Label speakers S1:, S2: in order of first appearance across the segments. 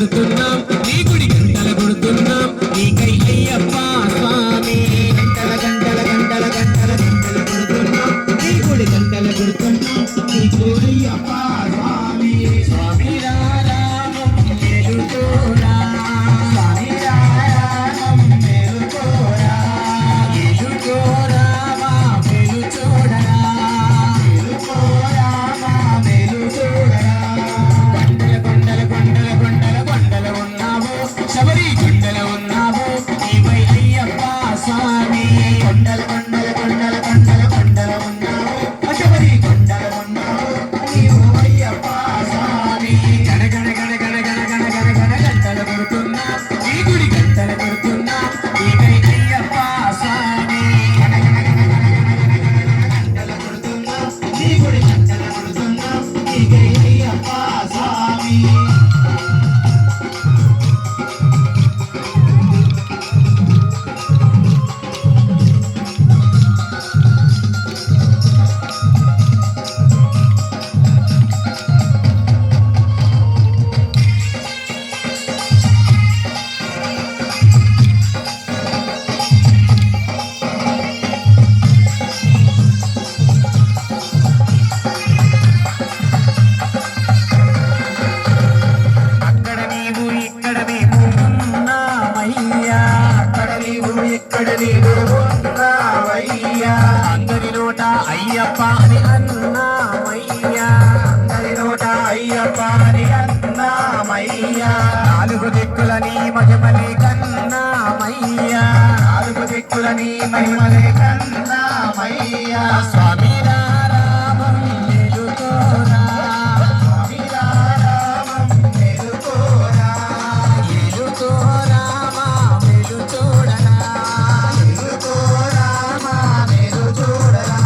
S1: కొడుతున్నాం నీ గుడి గంటలు కొడుతున్నాం నీకై అయ్యప్ప స్వామి గంటల గంటల గంటల గంటల గంటలు కొడుతున్నాం నీ గుడి గంటలు కొడుతున్నాం నీకు అయ్యప్ప స్వామి స్వామి రారామం మేలుకోరా స్వామి రారామం మేలుకోరా మేలుకోరా మా మేలు చూడరా మేలుకోరా మా మేలు చూడరా కొండల కొండల కొండల కొండల కొండలు ఉన్నావు శబరి కొండలు ఉన్నావు నీవై అయ్యప్ప స్వామి కొండల కొండల కొండల కొండల కొండలు ఉన్నావు శబరి కొండలు ఉన్నావు నీవు అయ్యప్ప స్వామి గణ గణ గణ గణ గణ గణ గణ గణ గంటలు కొడుతున్నా నీ గుడి గంటలు కొడుతున్నా నీకై అయ్యప్ప స్వామి గణ గణ గణ గణ గణ గణ గంటలు కొడుతున్నా నీ గుడి గంటలు కొడుతున్నా నీకై అయ్యప్ప స్వామి అక్కడ నీవు ఇక్కడ మేము ఉన్నామయ్యా అక్కడ నీవు ఇక్కడ నీవు ఉన్నామయ్యా అందరి నోట అయ్యప్ప అని అన్నామయ్యా అందరి నోట అయ్యప్ప అని అన్నామయ్యా నాలుగు దిక్కుల నీ మహిమలే కన్నామయ్యా నాలుగు దిక్కుల నీ మహిమలే కన్నామయ్యా స్వామి రారామం మేలుకోరా స్వామి రారామం మేలుకోరా మేలుకోరా మా మేలు చూడరా మేలుకోరా మా మేలు చూడరా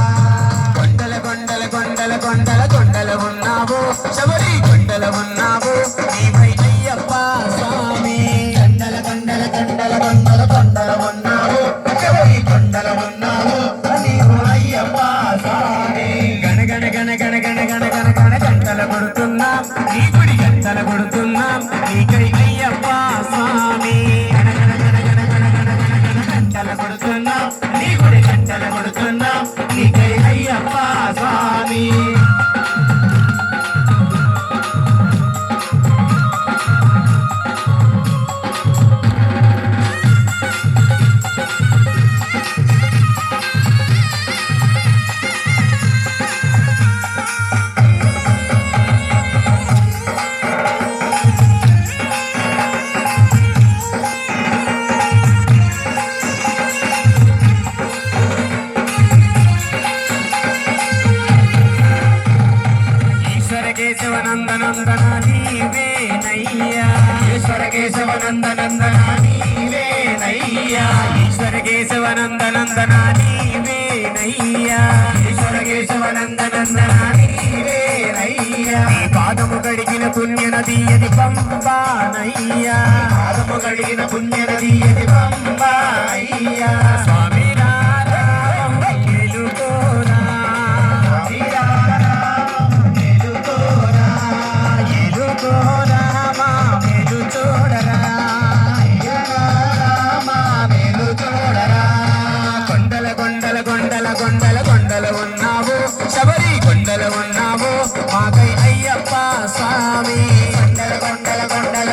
S1: కొండల కొండల కొండల కొండల కొండలు ఉన్నావు శబరి కొండలు ఉన్నావు నీవై అయ్యప్ప స్వామి కొండల కొండల కొండల కొండల కొండలు ఉన్నావు శబరి కొండలు ఉన్నావు నీవు అయ్యప్ప స్వామి గణ గణ గణ గణ గణ గణ గణ గణ గంటలు కొడుతున్నాం నీ గుడి గంటలు కొడుతున్నాం నీకై అయ్యప్ప స్వామి గణ గణ గణ గణ గణ గణ గణ గణ గంటలు కొడుతున్నాం నీ గుడి గంటలు కొడుతున్నాం నీకై అయ్యప్ప స్వామి ఈశ్వర కేశవ నందనందన నీవేనయ్యా ఈశ్వర కేశవ నందనందన నీవేనయ్యా ఈశ్వర కేశవ నందనందన నీవేనయ్యా ఈశ్వర కేశవ నందనందన నీవేనయ్యా నీ పాదము గడిగిన పుణ్య నది అది పంబానయ్యా పాదము గడిగిన పుణ్య నది అది పంబాయ్యా స్వామి రారామం మేలుకోరా స్వామి రారామం మేలుకోరా మేలుకోరా మా మేలు చూడరా మా మేలు చూడరా కొండల కొండల కొండల కొండల కొండలు ఉన్నావు శబరి కొండలు ఉన్నావు మాకై అయ్యప్ప స్వామి కొండల కొండల కొండల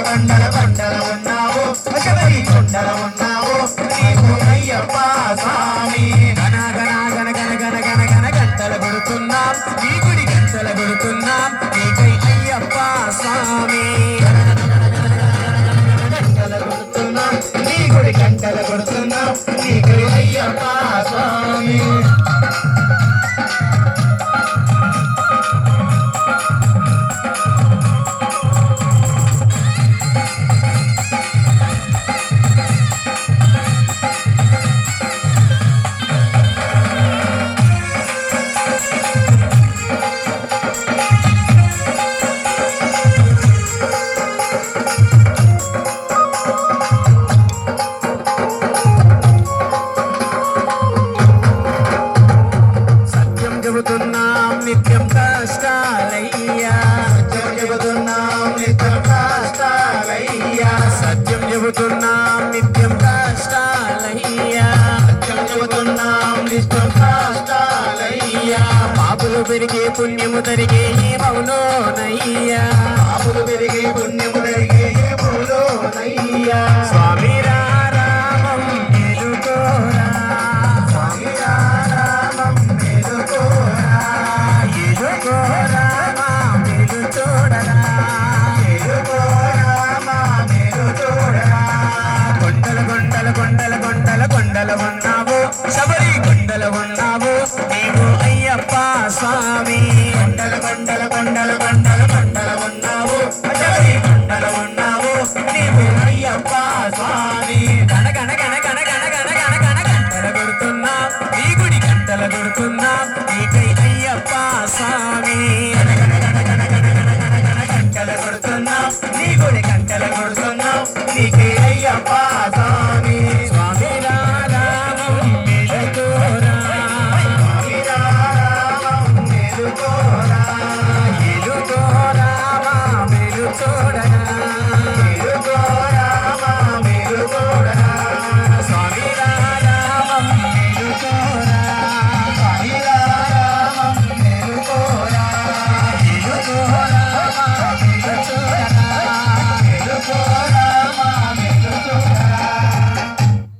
S1: పాపులు పెరిగే పుణ్యము తరిగే ఏమవునోనయ్యా
S2: పాపులు పెరిగే పుణ్యము తరిగే